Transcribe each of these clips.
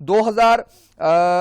2000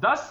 10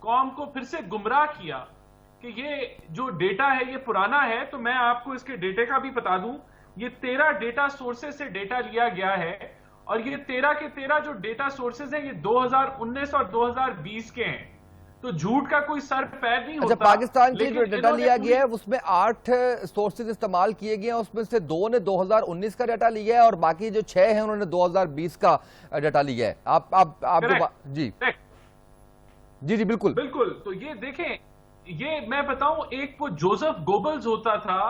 قوم کو پھر سے گمراہ کیا کہ یہ جو ڈیٹا ہے یہ پرانا ہے. تو میں آپ کو اس کے ڈیٹا کا بھی بتا دوں, یہ 13 ڈیٹا سورسز سے ڈیٹا لیا گیا ہے, اور یہ 13 کے 13 جو ڈیٹا سورسز ہیں یہ 2019 اور 2020 کے ہیں. تو جھوٹ کا کوئی سر پیر نہیں ہوتا. اچھا, پاکستان کی جو ڈیٹا لیا گیا ہے اس میں 8 سورسز استعمال کیے گئے ہیں, اس میں سے 2 نے 2019 کا ڈیٹا لیا ہے اور باقی جو 6 ہیں انہوں نے 2020 کا ڈیٹا لیا ہے. آپ جی جی بالکل بالکل. تو یہ دیکھیں, یہ میں بتاؤں, ایک وہ جوزف گوبلز ہوتا تھا,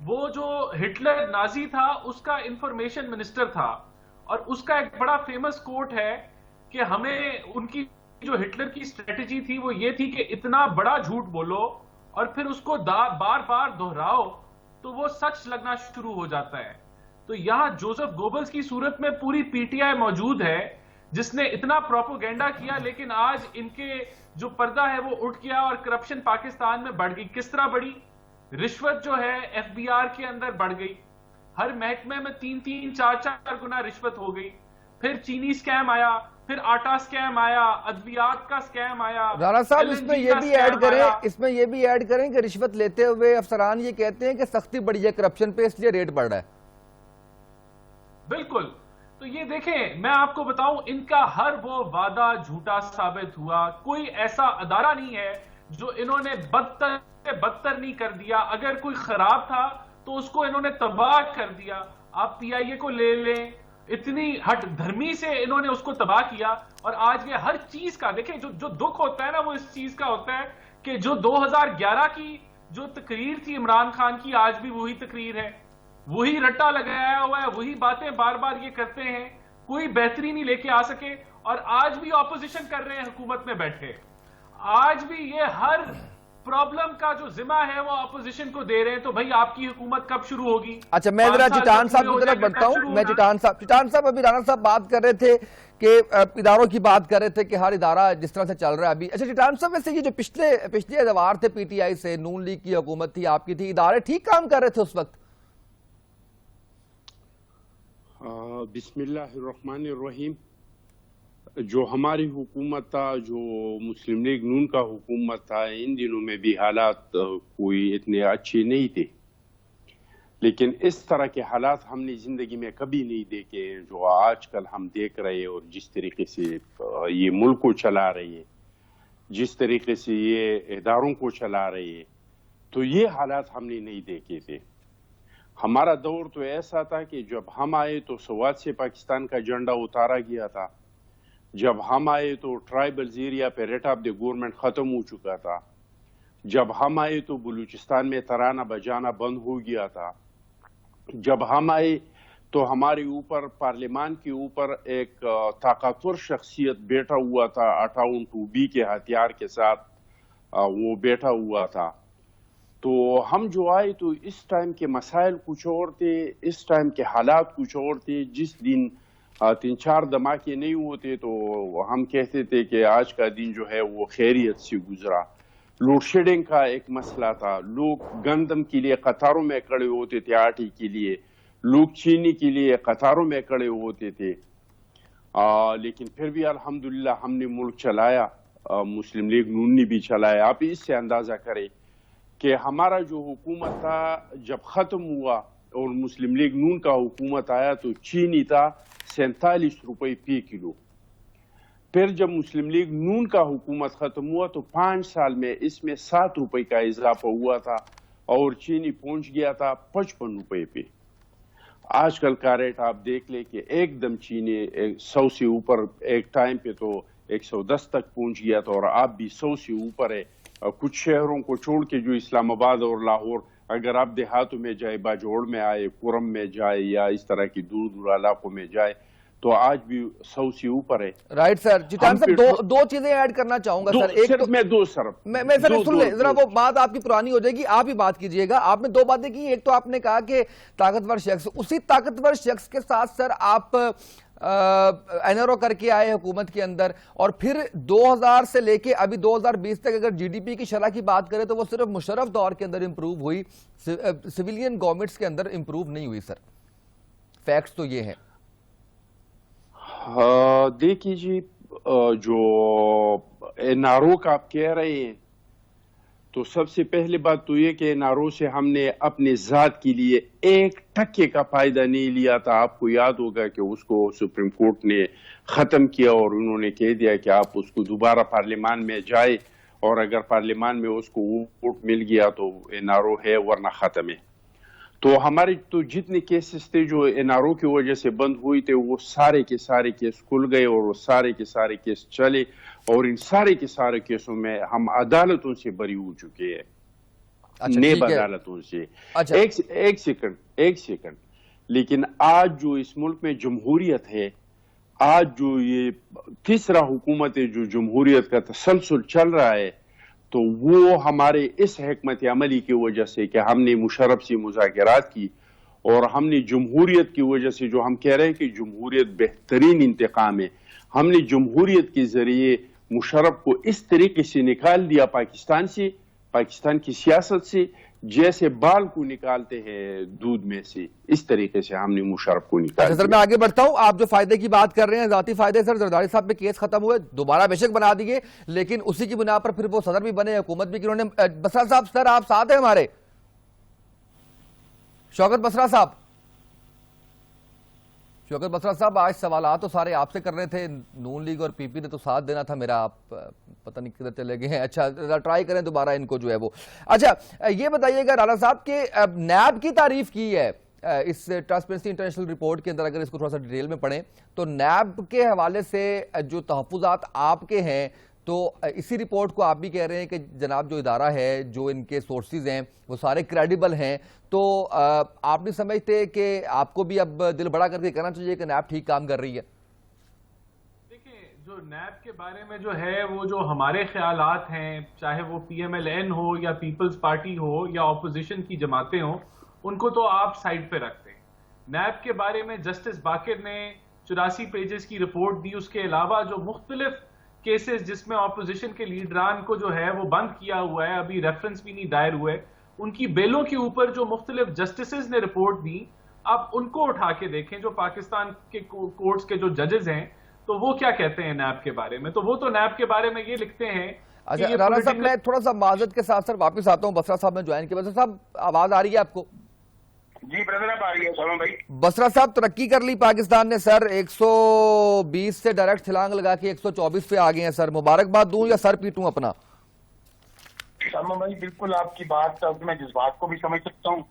وہ جو ہٹلر نازی تھا اس کا انفارمیشن منسٹر تھا, اور اس کا ایک بڑا فیمس کوٹ ہے کہ ہمیں ان کی جو ہٹلر کی اسٹریٹجی تھی وہ یہ تھی کہ اتنا بڑا جھوٹ بولو اور پھر اس کو بار بار دہراؤ تو وہ سچ لگنا شروع ہو جاتا ہے. تو یہاں جوزف گوبلز کی صورت میں پوری پی ٹی آئی موجود ہے جس نے اتنا پروپوگینڈا کیا, لیکن آج ان کے جو پردہ ہے وہ اٹھ گیا اور کرپشن پاکستان میں بڑھ گئی. کس طرح بڑھی؟ رشوت جو ہے ایف بی آر کے اندر بڑھ گئی, ہر محکمے میں 3 4 گنا رشوت ہو گئی. پھر چینی سکیم آیا, پھر آٹا سکیم آیا, ادویات کا سکیم آیا. رانا صاحب اس میں یہ بھی ایڈ کریں کہ رشوت لیتے ہوئے افسران یہ کہتے ہیں کہ سختی بڑھی ہے کرپشن پہ, اس لیے ریٹ بڑھ رہا ہے. بالکل. تو یہ دیکھیں, میں آپ کو بتاؤں, ان کا ہر وہ وعدہ جھوٹا ثابت ہوا. کوئی ایسا ادارہ نہیں ہے جو انہوں نے بدتر نہیں کر دیا. اگر کوئی خراب تھا تو اس کو انہوں نے تباہ کر دیا. آپ پی آئی اے کو لے لیں, اتنی ہٹ دھرمی سے انہوں نے اس کو تباہ کیا. اور آج یہ ہر چیز کا دیکھیں, جو دکھ ہوتا ہے نا وہ اس چیز کا ہوتا ہے کہ جو 2011 کی جو تقریر تھی عمران خان کی, آج بھی وہی تقریر ہے, وہی رٹا لگایا ہوا ہے, وہی باتیں بار بار یہ کرتے ہیں. کوئی بہتری نہیں لے کے آ سکے, اور آج بھی اپوزیشن کر رہے ہیں حکومت میں بیٹھے. آج بھی یہ ہر پرابلم کا جو ذمہ ہے وہ اپوزیشن کو دے رہے ہیں. تو بھائی آپ کی حکومت کب شروع ہوگی؟ اچھا, میں ذرا چٹان صاحب کی طرف بڑھتا ہوں. میں چٹان صاحب ابھی رانا صاحب بات کر رہے تھے کہ اداروں کی بات کر رہے تھے کہ ہر ادارہ جس طرح سے چل رہا ہے ابھی. اچھا چٹان صاحب, ویسے یہ جو پچھلے ادوار تھے پی ٹی آئی سے, نون لیگ کی حکومت تھی, آپ کی تھی, ادارے ٹھیک کام کر رہے تھے اس وقت؟ بسم اللہ الرحمن الرحیم. جو ہماری حکومت تھا, جو مسلم لیگ نون کا حکومت تھا, ان دنوں میں بھی حالات کوئی اتنے اچھے نہیں تھے, لیکن اس طرح کے حالات ہم نے زندگی میں کبھی نہیں دیکھے جو آج کل ہم دیکھ رہے ہیں. اور جس طریقے سے یہ ملک کو چلا رہی ہے, جس طریقے سے یہ اداروں کو چلا رہی ہے, تو یہ حالات ہم نے نہیں دیکھے تھے. ہمارا دور تو ایسا تھا کہ جب ہم آئے تو سوات سے پاکستان کا جھنڈا اتارا گیا تھا. جب ہم آئے تو ٹرائبل ایریا پہ ریٹ آف دی گورنمنٹ ختم ہو چکا تھا. جب ہم آئے تو بلوچستان میں ترانہ بجانا بند ہو گیا تھا. جب ہم آئے تو ہمارے اوپر پارلیمان کے اوپر ایک طاقتور شخصیت بیٹھا ہوا تھا, 58-2B کے ہتھیار کے ساتھ وہ بیٹھا ہوا تھا. تو ہم جو آئے تو اس ٹائم کے مسائل کچھ اور تھے, اس ٹائم کے حالات کچھ اور تھے. جس دن 3-4 دھماکے نہیں ہوتے تو ہم کہتے تھے کہ آج کا دن جو ہے وہ خیریت سے گزرا. لوڈ شیڈنگ کا ایک مسئلہ تھا, لوگ گندم کے لیے قطاروں میں کھڑے ہوتے تھے, آٹے کے لیے لوگ چینی کے لیے قطاروں میں کھڑے ہوتے تھے. لیکن پھر بھی الحمدللہ ہم نے ملک چلایا, مسلم لیگ نون نے بھی چلایا. آپ اس سے اندازہ کریں کہ ہمارا جو حکومت تھا جب ختم ہوا اور مسلم لیگ نون کا حکومت آیا تو چینی تھا 47 روپے فی کلو. پھر جب مسلم لیگ نون کا حکومت ختم ہوا تو 5 سال میں اس میں 7 روپے کا اضافہ ہوا تھا اور چینی پہنچ گیا تھا 55 روپے پہ. آج کل کا ریٹ آپ دیکھ لیں کہ ایک دم چینی 100 سے اوپر, ایک ٹائم پہ تو 110 تک پہنچ گیا تھا, اور آپ بھی 100 سے اوپر ہے. کچھ شہروں کو چھوڑ کے جو اسلام آباد اور لاہور, اگر آپ دیہاتوں میں جائے, باجوڑ میں آئے, کرم میں جائے, یا اس طرح کی دور دور علاقوں میں جائے, تو آج بھی 100 سے اوپر ہے. Right sir. چٹان صاحب دو چیزیں ایڈ کرنا چاہوں گا سر. ایک صرف میں دو سر میں سر سن لیں ذرا, وہ بات آپ کی پرانی ہو جائے گی, آپ ہی بات کیجئے گا. آپ نے 2 باتیں کی. ایک تو آپ نے کہا کہ طاقتور شخص, اسی طاقتور شخص کے ساتھ سر آپ این آر او کر کے آئے حکومت کے اندر, اور پھر 2000 سے لے کے ابھی 2020 تک اگر جی ڈی پی کی شرح کی بات کریں تو وہ صرف مشرف دور کے اندر امپروو ہوئی, سویلین گورنمنٹس کے اندر امپروو نہیں ہوئی سر. فیکٹس تو یہ ہیں. دیکھیے جی, جو NRO کا آپ کہہ رہے ہیں، تو سب سے پہلی بات تو یہ کہ NRO سے ہم نے اپنے ذات کے لیے 1% کا فائدہ نہیں لیا تھا. آپ کو یاد ہوگا کہ اس کو سپریم کورٹ نے ختم کیا اور انہوں نے کہہ دیا کہ آپ اس کو دوبارہ پارلیمان میں جائے، اور اگر پارلیمان میں اس کو ووٹ مل گیا تو NRO ہے ورنہ ختم ہے. تو ہمارے تو جتنے کیسز تھے جو NRO کی وجہ سے بند ہوئی تھے، وہ سارے کے سارے کیس کھل گئے اور وہ سارے کے سارے کیس چلے، اور ان سارے کے سارے کیسوں میں ہم عدالتوں سے بری ہو چکے ہیں، نیب عدالتوں سے. ایک سیکنڈ لیکن آج جو اس ملک میں جمہوریت ہے، آج جو یہ تیسرا حکومت ہے جو جمہوریت کا تسلسل چل رہا ہے، تو وہ ہمارے اس حکمت عملی کی وجہ سے کہ ہم نے مشرف سے مذاکرات کی، اور ہم نے جمہوریت کی وجہ سے، جو ہم کہہ رہے ہیں کہ جمہوریت بہترین انتقام ہے، ہم نے جمہوریت کے ذریعے مشرف کو اس طریقے سے نکال دیا پاکستان سے، پاکستان کی سیاست سے، جیسے بال کو نکالتے ہیں دودھ میں سے، اس طریقے سے ہم نے مشرف کو نکال دیا. سر میں آگے بڑھتا ہوں. آپ جو فائدے کی بات کر رہے ہیں، ذاتی فائدے، سر زرداری صاحب پہ کیس ختم ہوئے، دوبارہ بے شک بنا دیے، لیکن اسی کی بنا پر پھر وہ صدر بھی بنے، حکومت بھی کی. انہوں نے بسرا صاحب، سر آپ ساتھ ہیں ہمارے؟ شوکت بسرا صاحب، شوکت بسرا صاحب، آج سوالات تو سارے آپ سے کر رہے تھے. نون لیگ اور پی پی نے تو ساتھ دینا تھا میرا، آپ پتہ نہیں کدھر چلے گئے ہیں. اچھا ٹرائی کریں دوبارہ ان کو جو ہے وہ. اچھا یہ بتائیے گا رانا صاحب کہ نیب کی تعریف کی ہے اس ٹرانسپیرنسی انٹرنیشنل رپورٹ کے اندر، اگر اس کو تھوڑا سا ڈیٹیل میں پڑھیں تو نیب کے حوالے سے جو تحفظات آپ کے ہیں، تو اسی رپورٹ کو آپ بھی کہہ رہے ہیں کہ جناب جو ادارہ ہے، جو ان کے سورسز ہیں وہ سارے کریڈیبل ہیں، تو آپ نہیں سمجھتے کہ آپ کو بھی اب دل بڑا کر کے کہنا چاہیے کہ نیب ٹھیک کام کر رہی ہے؟ دیکھیں، جو نیب کے بارے میں جو ہے، وہ جو ہمارے خیالات ہیں، چاہے وہ PMLN ہو یا پیپلز پارٹی ہو یا اپوزیشن کی جماعتیں ہوں، ان کو تو آپ سائڈ پہ رکھتے ہیں. نیب کے بارے میں جسٹس باقر نے 84 پیجز کی رپورٹ دی. اس کے علاوہ جو مختلف کیسز جس میں اپوزیشن کے لیڈران کو جو ہے وہ بند کیا ہوا ہے، ابھی ریفرنس بھی نہیں دائر ہوئے، ان کی بیلوں کے اوپر جو مختلف جسٹسز نے رپورٹ دی، آپ ان کو اٹھا کے دیکھیں. جو پاکستان کے کورٹس کے جو ججز ہیں، تو وہ کیا کہتے ہیں نیب کے بارے میں. تو وہ تو نیب کے بارے میں یہ لکھتے ہیں. اچھا رانا صاحب، میں تھوڑا سا معذرت کے ساتھ سر واپس آتا ہوں. بسرا صاحب نے جوائن کیا. بسرا صاحب آواز آ رہی ہے آپ کو؟ جی برادر آپ آ رہی ہے. سلام بھائی. بسرا صاحب، ترقی کر لی پاکستان نے سر، 120 سے ڈائریکٹ چھلانگ لگا کے 124 پہ آ گئے ہیں سر. مبارکباد دوں یا سر پیٹوں اپنا؟ سلمان بھائی بالکل آپ کی بات، میں جذبات کو بھی سمجھ سکتا ہوں،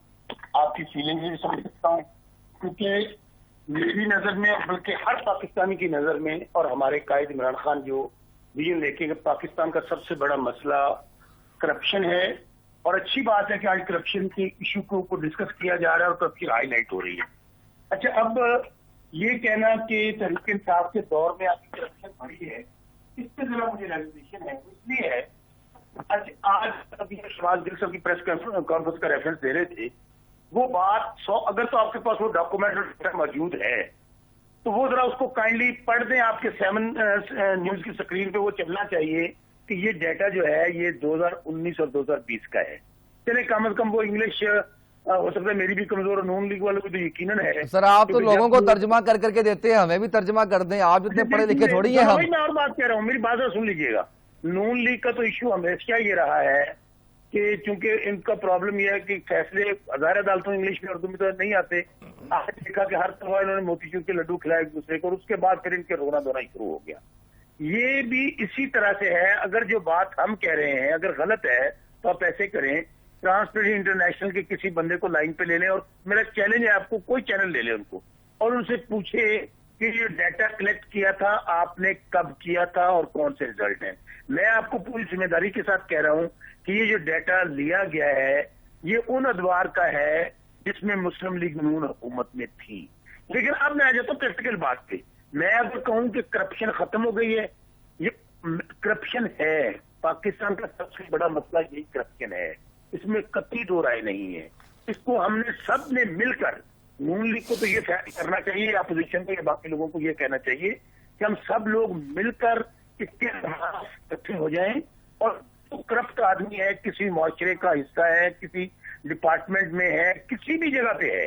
آپ کی فیلنگز بھی سمجھ سکتا ہوں، کیونکہ میری نظر میں، بلکہ ہر پاکستانی کی نظر میں، اور ہمارے قائد عمران خان جو ویژن لے کے، پاکستان کا سب سے بڑا مسئلہ کرپشن ہے. اور اچھی بات ہے کہ آج کرپشن کے ایشو کو ڈسکس کیا جا رہا ہے اور کرپشن ہائی لائٹ ہو رہی ہے. اچھا اب یہ کہنا کہ تحریک انصاف کے دور میں آپ کی کرپشن بڑھی ہے، اس سے ذرا مجھے ریزرویشن ہے. اس لیے ہے آج ابھی شہباز گل صاحب کی پریس کانفرنس کا ریفرنس دے رہے تھے، وہ بات اگر تو آپ کے پاس وہ ڈاکومنٹ موجود ہے تو وہ ذرا اس کو کائنڈلی پڑھ دیں. آپ کے 7 نیوز کی اسکرین پہ وہ چلنا چاہیے کہ یہ ڈیٹا جو ہے یہ 2019 اور 2020 کا ہے. چلے کم از کم وہ انگلش ہو سکتا ہے میری بھی کمزور، اور نون لیگ والوں کو تو یقیناً ہے. سر آپ تو لوگوں کو ترجمہ کر کر کے دیتے ہیں، ہمیں بھی ترجمہ کر دیں. آپ جتنے پڑھے لکھے تھوڑی ہیں. میں اور بات کہہ رہا ہوں، میری بات سن لیجیے گا. نون لیگ کا تو ایشو ہمیشہ یہ رہا ہے کہ چونکہ ان کا پرابلم یہ ہے کہ فیصلے ہزار عدالتوں انگلش میں اردو میں تو نہیں آتے. آپ نے دیکھا کہ ہر طرح انہوں نے موتی چور کے لڈو کھلائے ایک دوسرے کو، اور اس کے بعد پھر ان کے رونا دھونا شروع ہو گیا. یہ بھی اسی طرح سے ہے. اگر جو بات ہم کہہ رہے ہیں اگر غلط ہے تو آپ ایسے کریں، ٹرانسپیرنسی انٹرنیشنل کے کسی بندے کو لائن پہ لے لیں، اور میرا چیلنج ہے آپ کو، کوئی چینل لے لیں ان کو، اور ان سے پوچھے کہ یہ ڈیٹا کلیکٹ کیا تھا آپ نے کب کیا تھا اور کون سے ریزلٹ ہیں. میں آپ کو پوری ذمہ داری کے ساتھ کہہ رہا ہوں کہ یہ جو ڈیٹا لیا گیا ہے یہ ان ادوار کا ہے جس میں مسلم لیگ نون حکومت میں تھی. لیکن اب میں آ جاتا ہوں پریکٹیکل بات پہ. میں اگر کہوں کہ کرپشن ختم ہو گئی ہے، یہ کرپشن ہے. پاکستان کا سب سے بڑا مسئلہ یہی کرپشن ہے، اس میں قطعی دو رائے نہیں ہے. اس کو ہم نے سب نے مل کر، نون لیگ کو تو یہ کرنا چاہیے، اپوزیشن کو یا باقی لوگوں کو یہ کہنا چاہیے کہ ہم سب لوگ مل کر اس کے خلاف اکٹھے ہو جائیں. اور جو کرپٹ آدمی ہے، کسی معاشرے کا حصہ ہے، کسی ڈپارٹمنٹ میں ہے، کسی بھی جگہ پہ ہے،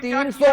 300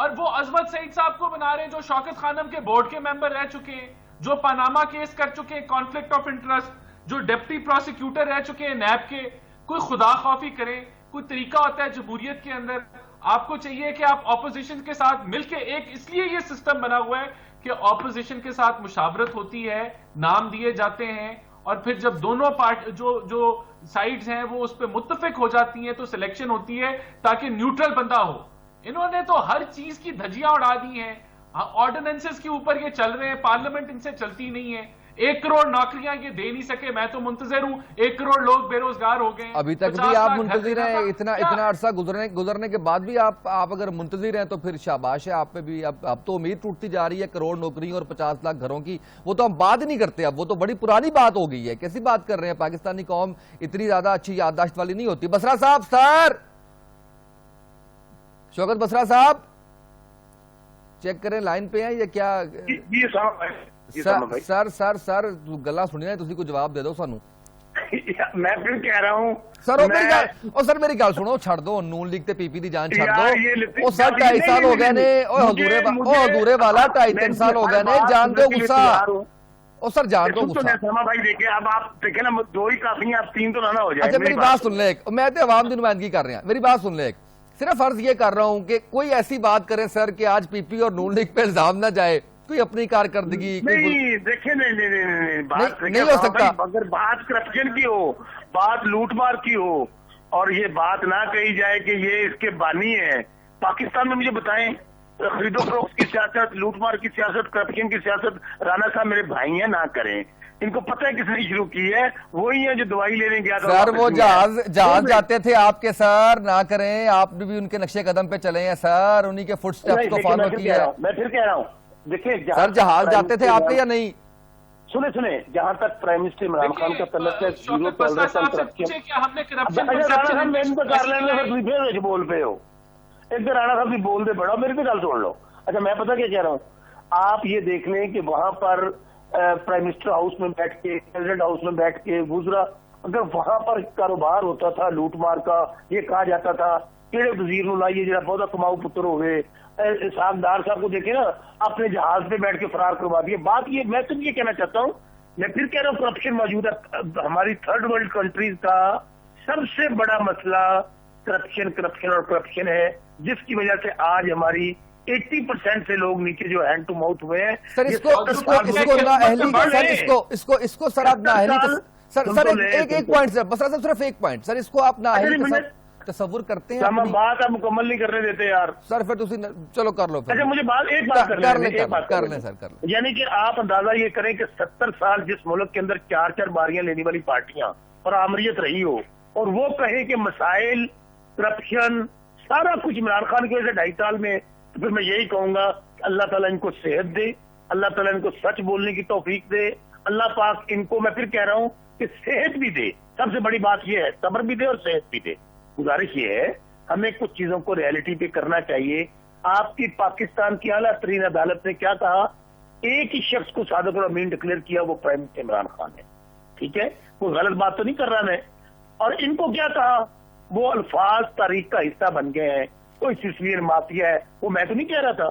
اور وہ عظمت سعید صاحب کو بنا رہے ہیں جو شوکت خانم کے بورڈ کے ممبر رہ چکے ہیں، جو پاناما کیس کر چکے ہیں، کانفلکٹ آف انٹرسٹ، جو ڈپٹی پروسیکیوٹر رہ چکے ہیں نیب کے. کوئی خدا خوفی کریں، کوئی طریقہ ہوتا ہے جمہوریت کے اندر. آپ کو چاہیے کہ آپ اپوزیشن کے ساتھ مل کے اس لیے یہ سسٹم بنا ہوا ہے کہ اپوزیشن کے ساتھ مشاورت ہوتی ہے، نام دیے جاتے ہیں، اور پھر جب دونوں جو سائیڈز ہیں وہ اس پہ متفق ہو جاتی ہیں تو سلیکشن ہوتی ہے تاکہ نیوٹرل بندہ ہو. انہوں نے تو ہر چیز کی دھجیاں اڑا دی ہیں. آرڈیننسز کے اوپر یہ چل رہے ہیں، پارلیمنٹ ان سے چلتی نہیں ہے. 1 کروڑ نوکریاں یہ دے نہیں سکے. میں تو منتظر ہوں، 1 کروڑ لوگ بے روزگار ہو گئے ہیں. ابھی تک بھی آپ منتظر ہیں؟ اتنا عرصہ گزرنے کے بعد بھی آپ اگر منتظر ہیں تو پھر شاباش ہے آپ پہ بھی. اب تو امید ٹوٹتی جا رہی ہے کروڑ نوکریوں اور 50 لاکھ گھروں کی. وہ تو ہم بات نہیں کرتے، اب وہ تو بڑی پرانی بات ہو گئی ہے. کیسی بات کر رہے ہیں؟ پاکستانی قوم اتنی زیادہ اچھی یادداشت والی نہیں ہوتی. بسرا صاحب، سر شوکت بسرا صاحب چیک کریں لائن پہ ہیں یا کیا؟ سر گلا سنیا تسی کوئی جواب دے دو سانو. میں پھر کہہ رہا ہوں سر میری گل سنو، چھڑ دو نون لیگ تے پی پی دی جان چھڑ دو. او سر 2.5 سال ہو گئے نے، حضورے والا 2.5-3 سال ہو گئے نے. جان دو غصہ، او سر جان دو غصہ. سما بھائی دیکھیں، اب آپ دیکھیں نا، 2 ہی کافی ہیں، آپ 3 تو نہ ہو جائے. اچھا میری بات سن لیں ایک، میں تے عوام دی نمائندگی کر رہے ہیں، میری بات سن لیں ایک. صرف عرض یہ کر رہا ہوں کہ کوئی ایسی بات کرے سر کہ آج پی پی اور نون لیگ پہ الزام نہ جائے، کوئی اپنی کارکردگی نہیں دیکھیں. نہیں نہیں ہو سکتا. اگر بات کرپشن کی ہو، بات لوٹ مار کی ہو، اور یہ بات نہ کہی جائے کہ یہ اس کے بانی ہیں. پاکستان میں مجھے بتائیں، خرید و فروخت کی سیاست، لوٹ مار کی سیاست، کرپشن کی سیاست رانا صاحب میرے بھائی ہیں، نہ کریں. ان کو پتہ ہے کس نے شروع کی ہے، وہی ہیں جو دوائی لینے گیا تھا. سر وہ جہاز جاتے تھے آپ کے، سر نہ کریں. آپ نے بھی ان کے نقشے قدم پہ چلے ہیں سر، انہی کے فٹ سٹیپس کو فالو کیا ہے. میں پھر کہہ رہا ہوں، دیکھیں سر جہاز جاتے تھے آپ کے یا نہیں؟ سنیں جہاں تک پرائم منسٹر عمران خان کا تعلق ہے، بول پہ ہو ایک دن رانا صاحب بھی بول دے بڑا، میری تو گل سن لو. اچھا میں پتہ کیا کہہ رہا ہوں، آپ یہ دیکھ لیں کہ وہاں پر پرائم منسٹر ہاؤس میں بیٹھ کے، پریزیڈنٹ ہاؤس میں بیٹھ کے گزرا، اگر وہاں پر کاروبار ہوتا تھا لوٹ مار کا، یہ کہا جاتا تھا کہڑے وزیر نو لائیے جڑا بہت کماؤ پتر ہوئے. اسحاق ڈار صاحب کو دیکھیں نا، اپنے جہاز پہ بیٹھ کے فرار کروا دیے. بات یہ، میں تو یہ کہنا چاہتا ہوں، میں پھر کہہ رہا ہوں، کرپشن موجود ہے. ہماری 3rd ورلڈ کنٹریز کا سب سے بڑا مسئلہ کرپشن ہے، جس کی وجہ سے آج ہماری 80% سے لوگ نیچے جو ہینڈ ٹو ماؤتھ ہوئے ہیں. سر اس کو سر آپ نااہلی، سر ایک پوائنٹ سر، بس صرف ایک پوائنٹ سر، اس کو آپ نااہلی تصور کرتے ہیں؟ بات آپ مکمل نہیں کرنے دیتے یار. سر پھر تسی چلو کر لو. اچھا مجھے ایک بات کر لیں سر. یعنی کہ آپ اندازہ یہ کریں کہ 70 سال جس ملک کے اندر 4 باریاں لینے والی پارٹیاں اور آمریت رہی ہو، اور وہ کہے کہ مسائل، کرپشن، سارا کچھ عمران خان کی وجہ سے 2.5 سال میں، تو پھر میں یہی کہوں گا کہ اللہ تعالیٰ ان کو صحت دے، اللہ تعالیٰ ان کو سچ بولنے کی توفیق دے. اللہ پاک ان کو، میں پھر کہہ رہا ہوں کہ صحت بھی دے. سب سے بڑی بات یہ ہے، صبر بھی دے اور صحت بھی دے. گزارش یہ ہے، ہمیں کچھ چیزوں کو ریئلٹی پہ کرنا چاہیے. آپ کی پاکستان کی اعلیٰ ترین عدالت نے کیا کہا؟ ایک ہی شخص کو صادق اور امین ڈکلیئر کیا، وہ پرائم منسٹر عمران خان ہے. ٹھیک ہے، کوئی غلط بات تو نہیں کر رہا میں. اور ان کو کیا کہا؟ وہ الفاظ تاریخ کا حصہ بن گئے ہیں. کوئی سسویر مافیا ہے، وہ میں تو نہیں کہہ رہا تھا.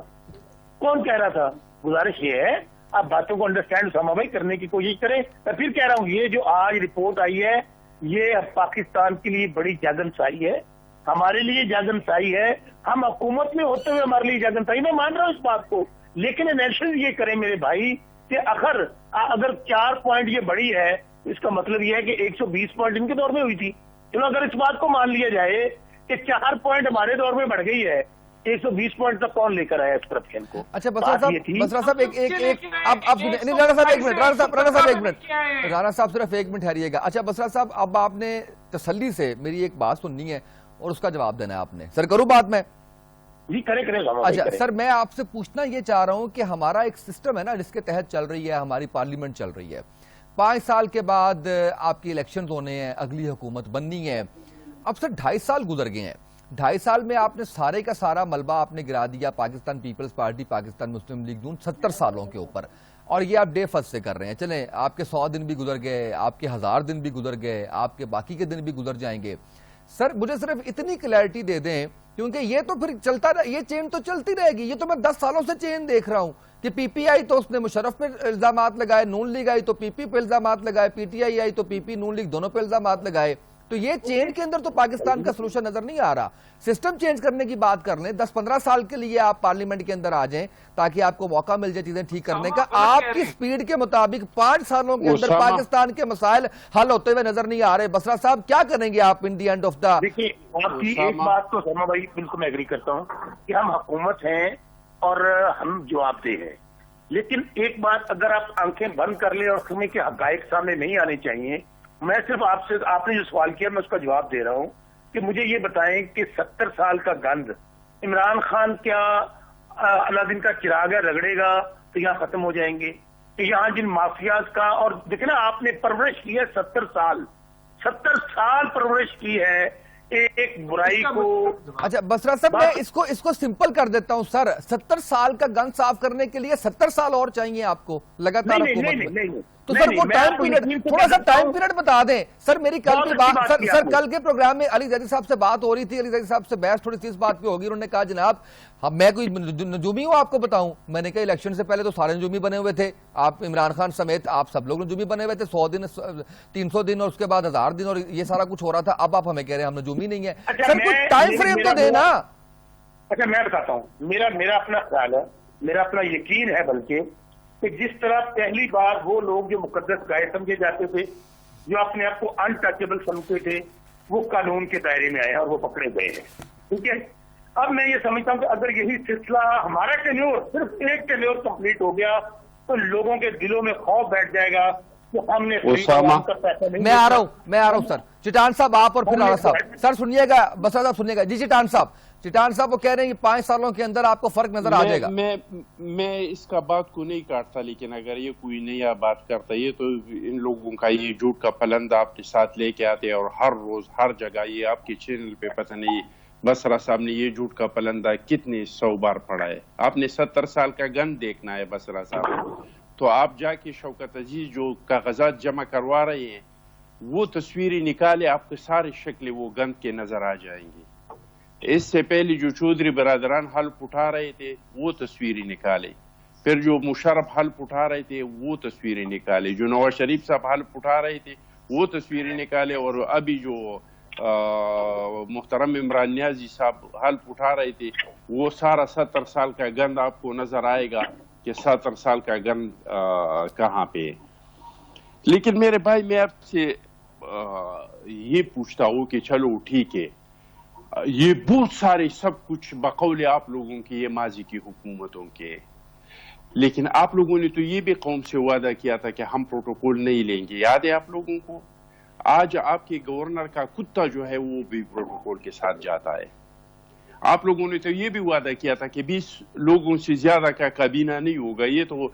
کون کہہ رہا تھا؟ گزارش یہ ہے آپ باتوں کو انڈرسٹینڈ سما بھائی کرنے کی کوشش کریں. میں پھر کہہ رہا ہوں، یہ جو آج رپورٹ آئی ہے، یہ پاکستان کے لیے بڑی جاگنسائی ہے، ہمارے لیے جاگنسائی ہے. ہم حکومت میں ہوتے ہوئے ہمارے لیے جاگنسائی، میں مان رہا ہوں اس بات کو، لیکن انیشنل یہ کریں میرے بھائی کہ اگر 4 پوائنٹ یہ بڑی ہے، اس کا مطلب یہ ہے کہ 120 پوائنٹ ان کے دور میں ہوئی تھی. چلو اگر اس بات کو مان لیا جائے کہ 4 پوائنٹ ہمارے دور میں بڑھ گئی ہے، 120 پوائنٹ تک کون لے کر آیا اس کرپشن کو؟ اچھا بسرا صاحب ایک منٹ، رانا صاحب صرف 1 منٹ ٹھہریے گا. اچھا بسرا صاحب، اب آپ نے تسلی سے میری ایک بات سننی ہے اور اس کا جواب دینا ہے آپ نے. سر کروں بات میں؟ جی کریں. اچھا سر، میں آپ سے پوچھنا یہ چاہ رہا ہوں کہ ہمارا ایک سسٹم ہے نا جس کے تحت چل رہی ہے ہماری پارلیمنٹ، چل رہی ہے. 5 سال کے بعد آپ کی الیکشنز ہونے ہیں، اگلی حکومت بننی ہے. اب سر 2.5 سال گزر گئے ہیں. 2.5 سال میں آپ نے سارے کا سارا ملبہ آپ نے گرا دیا پاکستان پیپلز پارٹی، پاکستان مسلم لیگ نون 70 سالوں کے اوپر، اور یہ آپ ڈے فرسٹ سے کر رہے ہیں. چلیں آپ کے 100 دن بھی گزر گئے، آپ کے 1000 دن بھی گزر گئے، آپ کے باقی کے دن بھی گزر جائیں گے. سر مجھے صرف اتنی کلیئرٹی دے دیں کیونکہ یہ تو پھر چلتا رہے، یہ چین تو چلتی رہے گی. یہ تو میں 10 سالوں سے چین دیکھ رہا ہوں کہ پی پی آئی تو اس نے مشرف پہ الزامات لگائے، نون لیگ آئی تو پی پی پہ الزامات لگائے، پی ٹی آئی آئی تو پی پی نون لیگ دونوں پہ الزامات لگائے. تو یہ چین کے اندر تو پاکستان کا سلوشن نظر نہیں آ رہا. سسٹم چینج کرنے کی بات کر لیں، 10-15 سال کے لیے آپ پارلیمنٹ کے اندر آ جائیں تاکہ آپ کو موقع مل جائے چیزیں ٹھیک کرنے کا. آپ کی سپیڈ کے مطابق 5 سالوں کے اندر پاکستان کے مسائل حل ہوتے ہوئے نظر نہیں آ رہے. بسرا صاحب کیا کریں گے آپ ان دی اینڈ آف دا؟ دیکھیے آپ کی ایک بات تو سلما بھائی بالکل میں ایگری کرتا ہوں کہ ہم حکومت ہیں اور ہم جواب دہ ہیں، لیکن ایک بات اگر آپ آنکھیں بند کر لیں اور سمجھیں کہ حقائق سامنے نہیں آنے چاہیے. میں صرف آپ نے جو سوال کیا میں اس کا جواب دے رہا ہوں کہ مجھے یہ بتائیں کہ 70 سال کا گند عمران خان کیا الادین کا چراغ ہے رگڑے گا تو یہاں ختم ہو جائیں گے؟ کہ یہاں جن مافیاز کا، اور دیکھیں نا آپ نے پرورش کی ہے 70 سال پرورش کی ہے ایک برائی کو. اچھا بسرا صاحب میں اس کو سمپل کر دیتا ہوں سر. 70 سال کا گند صاف کرنے کے لیے 70 سال اور چاہیے آپ کو لگاتار حکومت میں. تو سر وہ ٹائم پیریڈ تھوڑا سا ٹائم پیریڈ بتا دیں سر. میری کل کی بات سر کل کے پروگرام میں علی زیدی صاحب سے بات ہو رہی تھی، علی زیدی صاحب سے بحث تھوڑی سی اس بات پہ ہوگی. انہوں نے کہا جناب میں کوئی نجومی ہوں آپ کو بتاؤں؟ میں نے کہا الیکشن سے پہلے تو سارے نجومی بنے ہوئے تھے، آپ عمران خان سمیت آپ سب لوگ نجومی بنے ہوئے تھے. 100 دن 300 دن اور اس کے بعد 1000 دن اور یہ سارا کچھ ہو رہا تھا. اب آپ ہمیں کہہ رہے ہیں ہم نجومی نہیں ہیں. سر کچھ ٹائم فریم تو دینا. اچھا میں بتاتا ہوں، میرا اپنا خیال ہے، میرا اپنا یقین ہے بلکہ کہ جس طرح پہلی بار وہ لوگ جو مقدس گائے سمجھے جاتے تھے، جو اپنے آپ کو انٹچیبل سمجھتے تھے، وہ قانون کے دائرے میں آئے اور وہ پکڑے گئے ہیں. ٹھیک ہے، اب میں یہ سمجھتا ہوں کہ اگر یہی سلسلہ ہمارا ٹینیور صرف ایک ٹینیور کمپلیٹ ہو گیا تو لوگوں کے دلوں میں خوف بیٹھ جائے گا کہ ہم نے میں آ رہا ہوں سر. چٹان صاحب آپ اور پھر رانا صاحب. سر سنیے گا، بسرا صاحب سنیے گا. جی چٹان صاحب وہ کہہ رہے ہیں کہ 5 سالوں کے اندر آپ کو فرق نظر آ جائے گا. میں اس کا بات کو نہیں کاٹتا، لیکن اگر یہ کوئی نیا بات کرتا یہ تو ان لوگوں کا یہ جھوٹ کا پلندہ آپ کے ساتھ لے کے آتے ہیں اور ہر روز ہر جگہ یہ آپ کے چینل پہ پتہ نہیں بسرا صاحب نے یہ جھوٹ کا پلندہ کتنے 100 بار پڑھا ہے. آپ نے 70 سال کا گند دیکھنا ہے بسرا صاحب، تو آپ جا کے شوکت عزیز جو کاغذات جمع کروا رہے ہیں وہ تصویریں نکالے، آپ کے سارے شکلیں وہ گند کے نظر آ جائیں گی. اس سے پہلے جو چودھری برادران حلف اٹھا رہے تھے وہ تصویریں نکالے، پھر جو مشرف حلف اٹھا رہے تھے وہ تصویریں نکالے، جو نواز شریف صاحب حلف اٹھا رہے تھے وہ تصویریں نکالے، اور ابھی جو محترم عمران نیازی صاحب حلف اٹھا رہے تھے وہ سارا 70 سال کا گند آپ کو نظر آئے گا کہ 70 سال کا گند کہاں پہ ہے. لیکن میرے بھائی میں آپ سے یہ پوچھتا ہوں کہ چلو ٹھیک ہے، یہ بہت سارے سب کچھ بقول آپ لوگوں کی یہ ماضی کی حکومتوں کے، لیکن آپ لوگوں نے تو یہ بھی قوم سے وعدہ کیا تھا کہ ہم پروٹوکول نہیں لیں گے. یاد ہے آپ لوگوں کو؟ آج آپ کے گورنر کا کتا جو ہے وہ بھی پروٹوکول کے ساتھ جاتا ہے. آپ لوگوں نے تو یہ بھی وعدہ کیا تھا کہ 20 لوگوں سے زیادہ کا کابینہ نہیں ہوگا. یہ تو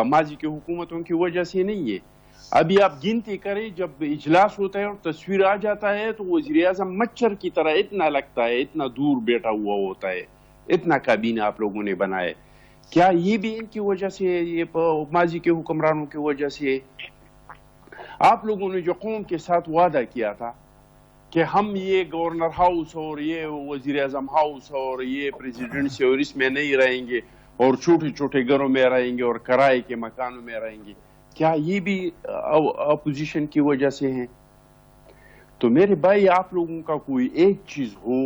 ماضی کی حکومتوں کی وجہ سے نہیں ہے. ابھی آپ گنتی کریں، جب اجلاس ہوتا ہے اور تصویر آ جاتا ہے تو وزیر اعظم مچھر کی طرح اتنا لگتا ہے، اتنا دور بیٹھا ہوا ہوتا ہے، اتنا کابینہ آپ لوگوں نے بنایا. کیا یہ بھی ان کی وجہ سے، یہ ماضی کے حکمرانوں کی وجہ سے؟ آپ لوگوں نے جو قوم کے ساتھ وعدہ کیا تھا کہ ہم یہ گورنر ہاؤس اور یہ وزیر اعظم ہاؤس اور یہ پریزیڈنسی اور اس میں نہیں رہیں گے اور چھوٹے چھوٹے گھروں میں رہیں گے اور کرائے کے مکانوں میں رہیں گے، کیا یہ بھی اپوزیشن کی وجہ سے ہیں؟ تو میرے بھائی آپ لوگوں کا کوئی ایک چیز ہو،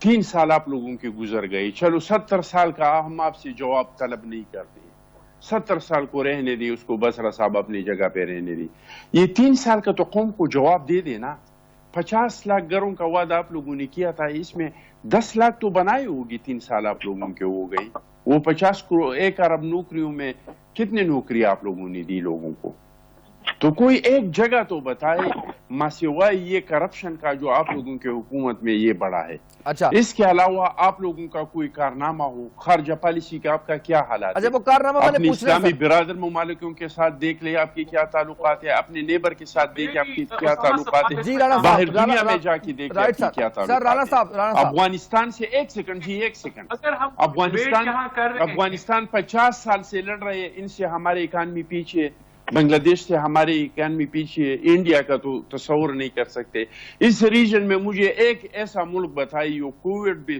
3 سال آپ لوگوں کے گزر گئے، چلو 70 سال کا ہم آپ سے جواب طلب نہیں کرتے، 70 سال کو رہنے دی، اس کو بسرا صاحب اپنی جگہ پہ رہنے دی. یہ 3 سال کا تو قوم کو جواب دے دینا. 50 لاکھ گھروں کا وعدہ آپ لوگوں نے کیا تھا، اس میں 10 لاکھ تو بنائے ہوگی 3 سال آپ لوگوں کے ہو گئی. وہ 50 کروڑ 1 ارب نوکریوں میں کتنے نوکری آپ لوگوں نے دی لوگوں کو؟ تو کوئی ایک جگہ تو بتائے سوائے یہ کرپشن کا جو آپ لوگوں کے حکومت میں یہ بڑا ہے. اچھا اس کے علاوہ آپ لوگوں کا کوئی کارنامہ ہو، خارجہ پالیسی کا آپ کا کیا حالات ہے؟ وہ کارنامہ میں نے اپنے پوچھ رہا اسلامی برادر ممالکوں کے ساتھ دیکھ لے آپ کے کیا تعلقات ہیں، اپنے نیبر کے ساتھ دیکھ آپ کی کیا تعلقات ہیں، جی رانا باہر صاحب، دنیا میں جا کے دیکھ آپ کی کیا سر رانا تعلقات صاحب ہیں. افغانستان سے ایک سیکنڈ افغانستان 50 سال سے لڑ رہے ہیں، ان سے ہمارے اکانومی پیچھے، بنگلہ دیش سے ہمارے اکانومی پیچھے، انڈیا کا تو تصور نہیں کر سکتے. اس ریجن میں مجھے ایک ایسا ملک بتائیے جو کووڈ بھی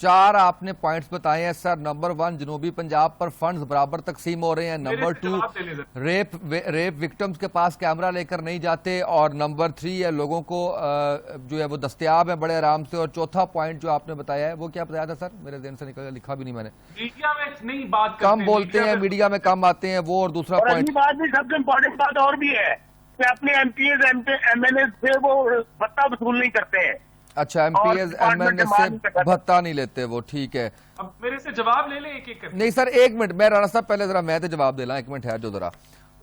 4 آپ نے پوائنٹس بتائے ہیں سر. نمبر 1 جنوبی پنجاب پر فنڈز برابر تقسیم ہو رہے ہیں. نمبر 2 ریپ وکٹمز کے پاس کیمرہ لے کر نہیں جاتے. اور نمبر 3 ہے لوگوں کو جو ہے وہ دستیاب ہے بڑے آرام سے. اور چوتھا پوائنٹ جو آپ نے بتایا ہے وہ کیا بتایا تھا سر؟ میرے ذہن سے نکل گیا, لکھا بھی نہیں میں نے. میڈیا میں نہیں بات کم بولتے ہیں, میڈیا میں کم آتے ہیں وہ. اور دوسرا پوائنٹ بات بھی سب سے امپورٹنٹ بات اور بھی ہے کہ اپنے M P As M N A سے وہ بھتہ وصول نہیں کرتے ہیں. اچھا, M P As M N A سے بھتہ نہیں لیتے وہ, ٹھیک ہے. اب میرے سے جواب لے لیں ایک ایک کر. نہیں سر ایک منٹ, میں رانا صاحب پہلے ذرا میں تو جواب دے لاں, ایک منٹ ہے جو ذرا.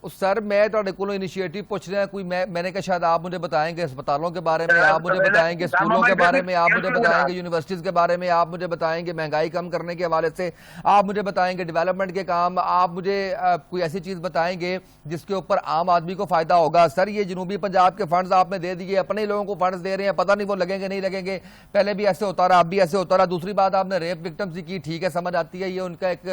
سر میں تھوڑے کولوں انیشیٹو پوچھ رہے ہیں کوئی, میں نے کہا شاید آپ مجھے بتائیں گے اسپتالوں کے بارے میں, آپ مجھے بتائیں گے اسکولوں کے بارے میں, آپ مجھے بتائیں گے یونیورسٹیز کے بارے میں, آپ مجھے بتائیں گے مہنگائی کم کرنے کے حوالے سے, آپ مجھے بتائیں گے ڈیولپمنٹ کے کام, آپ مجھے کوئی ایسی چیز بتائیں گے جس کے اوپر عام آدمی کو فائدہ ہوگا. سر یہ جنوبی پنجاب کے فنڈز آپ نے دے دیے, اپنے لوگوں کو فنڈز دے رہے ہیں, پتہ نہیں وہ لگیں گے نہیں لگیں گے. پہلے بھی ایسے ہوتا رہا, اب بھی ایسے ہوتا رہا. دوسری بات آپ نے ریپ وکٹمز کی, ٹھیک ہے سمجھ آتی ہے, یہ ان کا ایک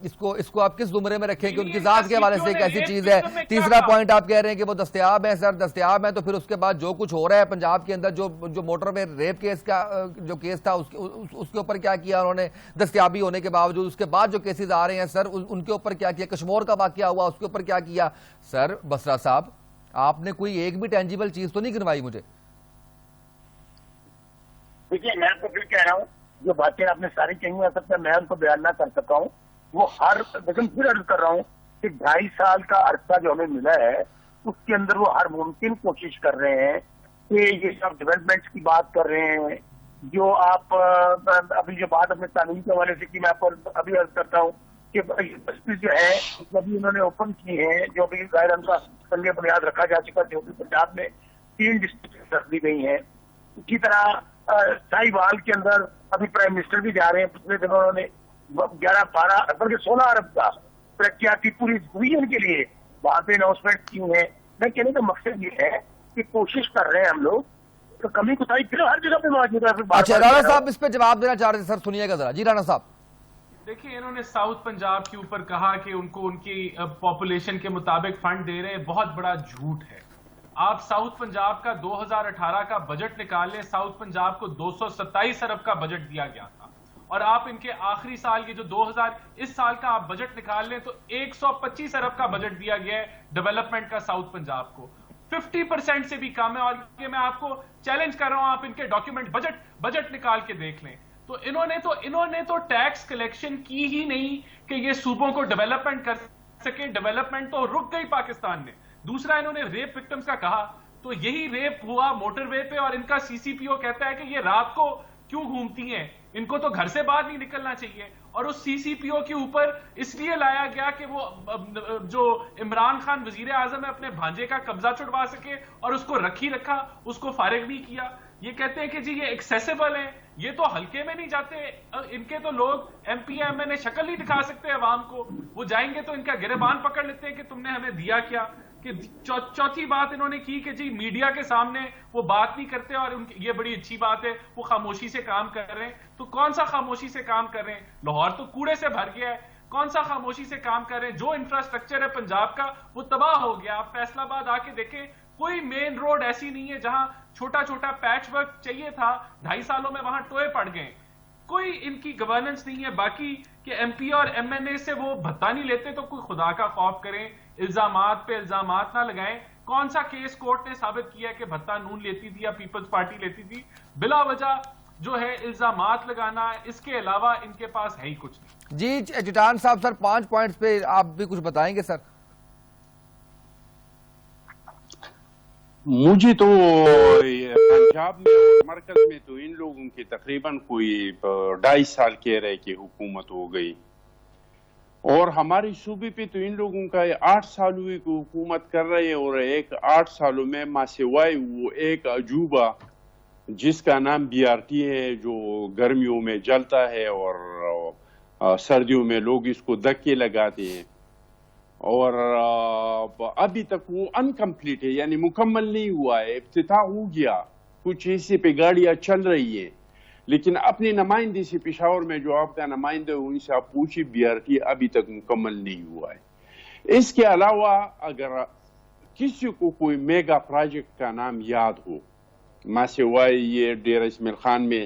اس کو آپ کس زمرے میں رکھیں کہ ان کی ذات کے حوالے سے ایک ایسی چیز ہے. تیسرا پوائنٹ آپ کہہ رہے ہیں کہ وہ دستیاب ہیں. سر دستیاب ہیں تو پھر اس کے بعد جو کچھ ہو رہا ہے پنجاب کے اندر, جو موٹر وے ریپ کیس کا جو کیس تھا اس کے اوپر کیا کیا انہوں نے دستیابی ہونے کے باوجود؟ اس کے بعد جو کیسز آ رہے ہیں سر ان کے اوپر کیا کیا؟ کشمور کا واقعہ ہوا اس کے اوپر کیا کیا؟ سر بسرا صاحب آپ نے کوئی ایک بھی ٹینجیبل چیز تو نہیں گنوائی مجھے. دیکھیے میں تو پھر کہہ رہا ہوں جو باتیں آپ نے ساری کہیں ہو سکتا ہے میں ان کو بیان نہ کر سکتا ہوں. وہ ہر لیکن پھر عرض کر رہا ہوں کہ 2.5 سال کا عرصہ جو ہمیں ملا ہے اس کے اندر وہ ہر ممکن کوشش کر رہے ہیں کہ یہ سب ڈیولپمنٹ کی بات کر رہے ہیں. جو آپ ابھی جو بات اپنے تعلیم کے حوالے سے کی, میں آپ کو ابھی عرض کرتا ہوں کہ یونیورسٹی جو ہے ابھی انہوں نے اوپن کی ہیں, جو بھی غیر ان کا سنگ بنیاد رکھا جا چکا جو بھی پنجاب میں 3 ڈسٹرکٹ رکھ دی گئی ہیں. اسی طرح سائی وال کے اندر ابھی پرائم منسٹر بھی جا رہے ہیں, پچھلے دنوں انہوں نے 11-12 بلکہ 16 ارب کا ترقیاتی پوری ریجن کے لیے وہاں پہ اناؤنسمنٹ کی ہیں. میں کہنے کا مقصد یہ ہے کہ کوشش کر رہے ہیں ہم لوگ, تو کمی کوتاہی پھر ہر جگہ پہ موجود ہے. اچھا رانا صاحب اس پہ جواب دینا چاہ رہے تھے سر, سنیے گا ذرا. جی رانا صاحب. دیکھیں انہوں نے ساؤتھ پنجاب کے اوپر کہا کہ ان کو ان کی پاپولیشن کے مطابق فنڈ دے رہے ہیں, بہت بڑا جھوٹ ہے. آپ ساؤتھ پنجاب کا 2018 کا بجٹ نکال لیں, ساؤتھ پنجاب کو 227 ارب کا بجٹ دیا گیا تھا, اور آپ ان کے آخری سال کے جو اس سال کا آپ بجٹ نکال لیں تو 125 ارب کا بجٹ دیا گیا ہے ڈیولپمنٹ کا ساؤتھ پنجاب کو. 50% سے بھی کم ہے. اور یہ میں آپ کو چیلنج کر رہا ہوں, آپ ان کے ڈاکیومنٹ بجٹ نکال کے دیکھ لیں. تو انہوں نے تو ٹیکس کلیکشن کی ہی نہیں کہ یہ صوبوں کو ڈیولپمنٹ کر سکے. ڈیولپمنٹ تو رک گئی پاکستان میں. دوسرا انہوں نے ریپ وکٹمز کا کہا, تو یہی ریپ ہوا موٹر وے پہ, اور ان کا سی سی پی او کہتا ہے کہ یہ رات کو کیوں گھومتی ہیں, ان کو تو گھر سے باہر نہیں نکلنا چاہیے. اور اس سی سی پی او کے اوپر اس لیے لایا گیا کہ وہ جو عمران خان وزیر اعظم ہے اپنے بھانجے کا قبضہ چھڑوا سکے, اور اس کو رکھا, اس کو فارغ نہیں کیا. یہ کہتے ہیں کہ جی یہ ایکسیسیبل ہے, یہ تو ہلکے میں نہیں جاتے. ان کے تو لوگ ایم پی ایم این اے شکل نہیں دکھا سکتے عوام کو, وہ جائیں گے تو ان کا گریبان پکڑ لیتے ہیں کہ تم نے ہمیں دیا کیا. کہ چوتھی بات انہوں نے کی کہ جی میڈیا کے سامنے وہ بات نہیں کرتے, اور یہ بڑی اچھی بات ہے, وہ خاموشی سے کام کر رہے ہیں. تو کون سا خاموشی سے کام کر رہے ہیں؟ لاہور تو کوڑے سے بھر گیا ہے. کون سا خاموشی سے کام کر رہے ہیں؟ جو انفراسٹرکچر ہے پنجاب کا وہ تباہ ہو گیا. آپ فیصل آباد آ کے دیکھیں, کوئی مین روڈ ایسی نہیں ہے جہاں چھوٹا چھوٹا پیچ ورک چاہیے تھا 2.5 سالوں میں وہاں ٹوئے پڑ گئے. کوئی ان کی گورننس نہیں ہے. باقی کہ ایم پی اور ایم این اے سے وہ بھتہ نہیں لیتے, تو کوئی خدا کا خوف کریں, الزامات پہ الزامات نہ لگائیں. کون سا کیس کورٹ نے ثابت کیا کہ بھتہ نون لیتی تھی یا پیپلز پارٹی لیتی تھی؟ بلا وجہ جو ہے الزامات لگانا, اس کے علاوہ ان کے پاس ہے ہی کچھ نہیں. جی جٹان صاحب سر 5 پوائنٹس پہ آپ بھی کچھ بتائیں گے سر؟ مجھے تو پنجاب میں اور مرکز میں تو ان لوگوں کی تقریباً کوئی 2.5 سال کہہ رہے کہ حکومت ہو گئی, اور ہماری صوبے پہ تو ان لوگوں کا 8 سال ہوئی کہ حکومت کر رہے ہیں. اور ایک 8 سالوں میں ماں سوائے وہ ایک عجوبہ جس کا نام بی آر ٹی ہے, جو گرمیوں میں جلتا ہے اور سردیوں میں لوگ اس کو دھکے لگاتے ہیں, اور ابھی تک وہ انکمپلیٹ ہے, یعنی مکمل نہیں ہوا ہے. افتتاح ہو گیا, کچھ حصے پہ گاڑیاں چل رہی ہیں, لیکن اپنے نمائندے سے پشاور میں جو آپ کا نمائندہ ہے ان سے آپ پوچھیں, بی آر ٹی ابھی تک مکمل نہیں ہوا ہے. اس کے علاوہ اگر کسی کو کوئی میگا پروجیکٹ کا نام یاد ہو, ماں سوائے یہ ڈیرہ اسماعیل خان میں